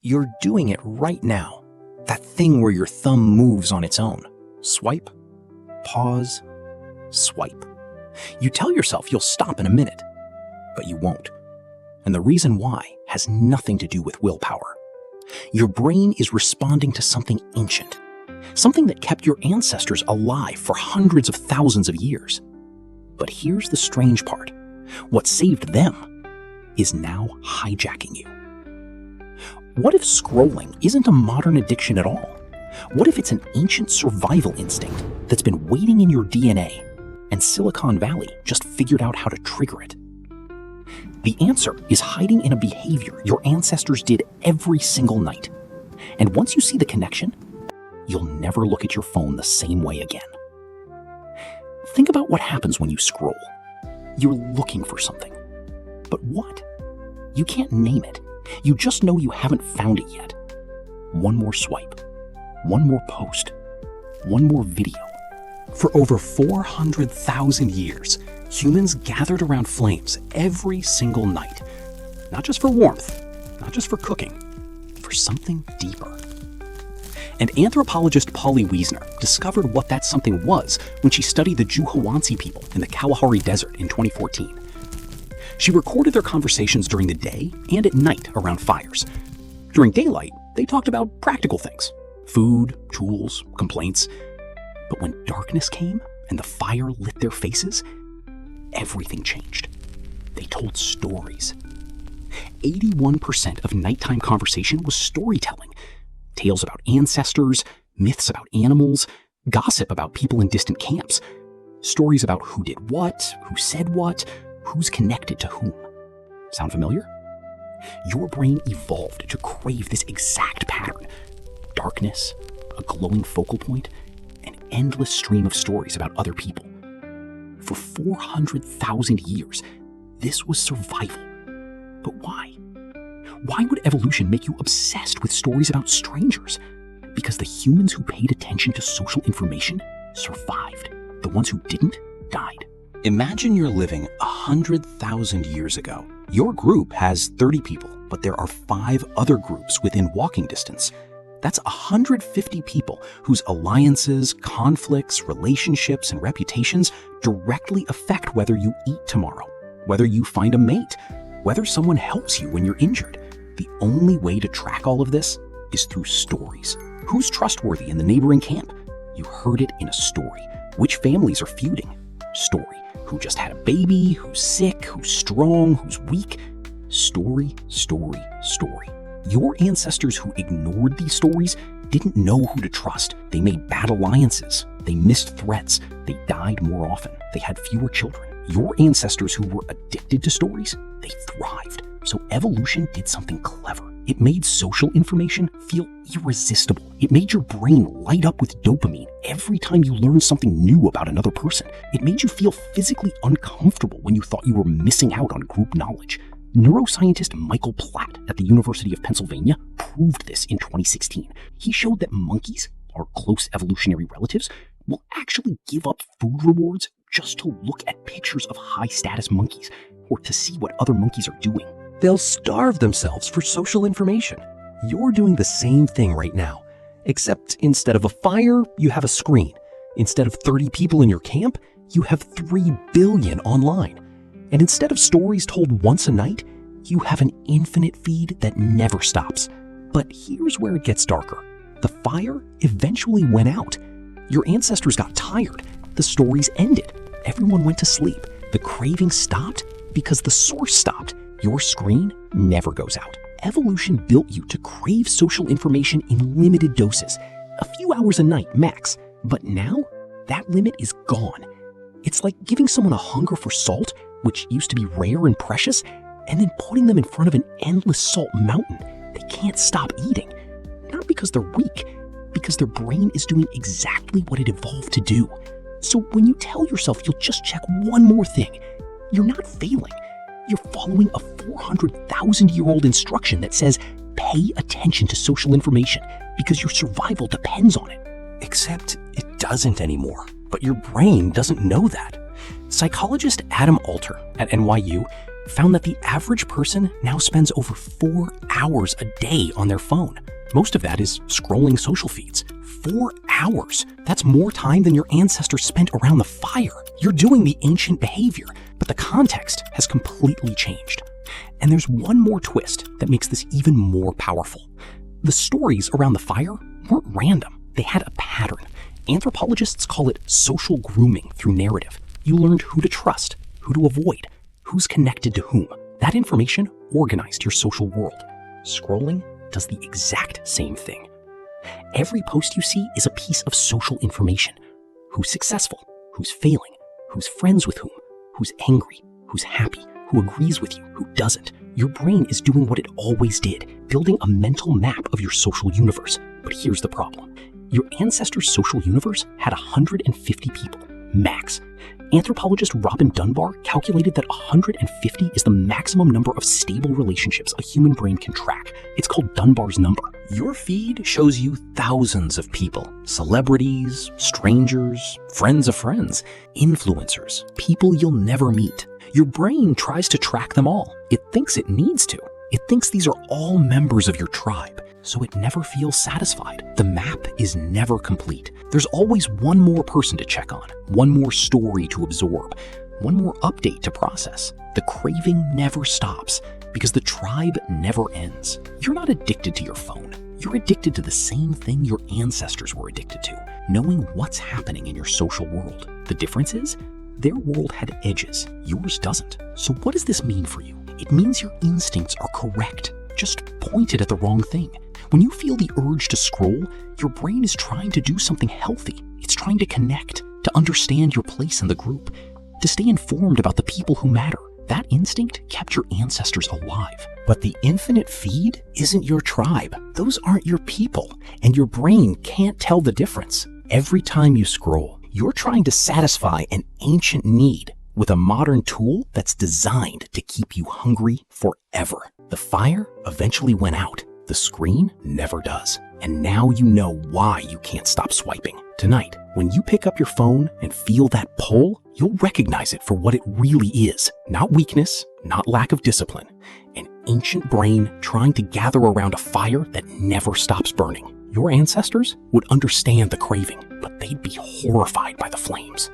You're doing it right now. That thing where your thumb moves on its own. Swipe, pause, swipe. You tell yourself you'll stop in a minute, but you won't. And the reason why has nothing to do with willpower. Your brain is responding to something ancient, something that kept your ancestors alive for hundreds of thousands of years. But here's the strange part. What saved them is now hijacking you. What if scrolling isn't a modern addiction at all? What if it's an ancient survival instinct that's been waiting in your DNA, and Silicon Valley just figured out how to trigger it? The answer is hiding in a behavior your ancestors did every single night. And once you see the connection, you'll never look at your phone the same way again. Think about what happens when you scroll. You're looking for something. But what? You can't name it. You just know you haven't found it yet. One more swipe. One more post. One more video. For over 400,000 years, humans gathered around flames every single night. Not just for warmth, not just for cooking, for something deeper. And anthropologist Polly Wiesner discovered what that something was when she studied the Juhawantsi people in the Kalahari Desert in 2014. She recorded their conversations during the day and at night around fires. During daylight, they talked about practical things: food, tools, complaints. But when darkness came and the fire lit their faces, everything changed. They told stories. 81% of nighttime conversation was storytelling. Tales about ancestors, myths about animals, gossip about people in distant camps. Stories about who did what, who said what, who's connected to whom. Sound familiar? Your brain evolved to crave this exact pattern. Darkness, a glowing focal point, an endless stream of stories about other people. For 400,000 years, this was survival. But why? Why would evolution make you obsessed with stories about strangers? Because the humans who paid attention to social information survived. The ones who didn't died. Imagine you're living 100,000 years ago. Your group has 30 people, but there are 5 other groups within walking distance. That's 150 people whose alliances, conflicts, relationships, and reputations directly affect whether you eat tomorrow, whether you find a mate, whether someone helps you when you're injured. The only way to track all of this is through stories. Who's trustworthy in the neighboring camp? You heard it in a story. Which families are feuding? Story. Who just had a baby? Who's sick? Who's strong? Who's weak? Story, story, story. Your ancestors who ignored these stories didn't know who to trust. They made bad alliances. They missed threats. They died more often. They had fewer children. Your ancestors who were addicted to stories, they thrived. So evolution did something clever. It made social information feel irresistible. It made your brain light up with dopamine every time you learned something new about another person. It made you feel physically uncomfortable when you thought you were missing out on group knowledge. Neuroscientist Michael Platt at the University of Pennsylvania proved this in 2016. He showed that monkeys, our close evolutionary relatives, will actually give up food rewards just to look at pictures of high-status monkeys or to see what other monkeys are doing. They'll starve themselves for social information. You're doing the same thing right now, except instead of a fire, you have a screen. Instead of 30 people in your camp, you have 3 billion online. And instead of stories told once a night, you have an infinite feed that never stops. But here's where it gets darker. The fire eventually went out. Your ancestors got tired. The stories ended. Everyone went to sleep. The craving stopped because the source stopped. Your screen never goes out. Evolution built you to crave social information in limited doses, a few hours a night max. But now, that limit is gone. It's like giving someone a hunger for salt, which used to be rare and precious, and then putting them in front of an endless salt mountain. They can't stop eating. Not because they're weak, because their brain is doing exactly what it evolved to do. So when you tell yourself you'll just check one more thing, you're not failing. You're following a 400,000-year-old instruction that says, pay attention to social information because your survival depends on it. Except it doesn't anymore. But your brain doesn't know that. Psychologist Adam Alter at NYU found that the average person now spends over 4 hours a day on their phone. Most of that is scrolling social feeds. 4 hours! That's more time than your ancestors spent around the fire. You're doing the ancient behavior, but the context has completely changed. And there's one more twist that makes this even more powerful. The stories around the fire weren't random. They had a pattern. Anthropologists call it social grooming through narrative. You learned who to trust, who to avoid, who's connected to whom. That information organized your social world. Scrolling does the exact same thing. Every post you see is a piece of social information. Who's successful, who's failing, who's friends with whom, who's angry, who's happy, who agrees with you, who doesn't. Your brain is doing what it always did, building a mental map of your social universe. But here's the problem. Your ancestors' social universe had 150 people, max. Anthropologist Robin Dunbar calculated that 150 is the maximum number of stable relationships a human brain can track. It's called Dunbar's number. Your feed shows you thousands of people, celebrities, strangers, friends of friends, influencers, people you'll never meet. Your brain tries to track them all. It thinks it needs to. It thinks these are all members of your tribe, so it never feels satisfied. The map is never complete. There's always one more person to check on, one more story to absorb, one more update to process. The craving never stops because the tribe never ends. You're not addicted to your phone. You're addicted to the same thing your ancestors were addicted to, knowing what's happening in your social world. The difference is, their world had edges, yours doesn't. So what does this mean for you? It means your instincts are correct, just pointed at the wrong thing. When you feel the urge to scroll, your brain is trying to do something healthy. It's trying to connect, to understand your place in the group, to stay informed about the people who matter. That instinct kept your ancestors alive. But the infinite feed isn't your tribe. Those aren't your people, and your brain can't tell the difference. Every time you scroll, you're trying to satisfy an ancient need with a modern tool that's designed to keep you hungry forever. The fire eventually went out. The screen never does. And now you know why you can't stop swiping. Tonight, when you pick up your phone and feel that pull, you'll recognize it for what it really is. Not weakness, not lack of discipline. An ancient brain trying to gather around a fire that never stops burning. Your ancestors would understand the craving, but they'd be horrified by the flames.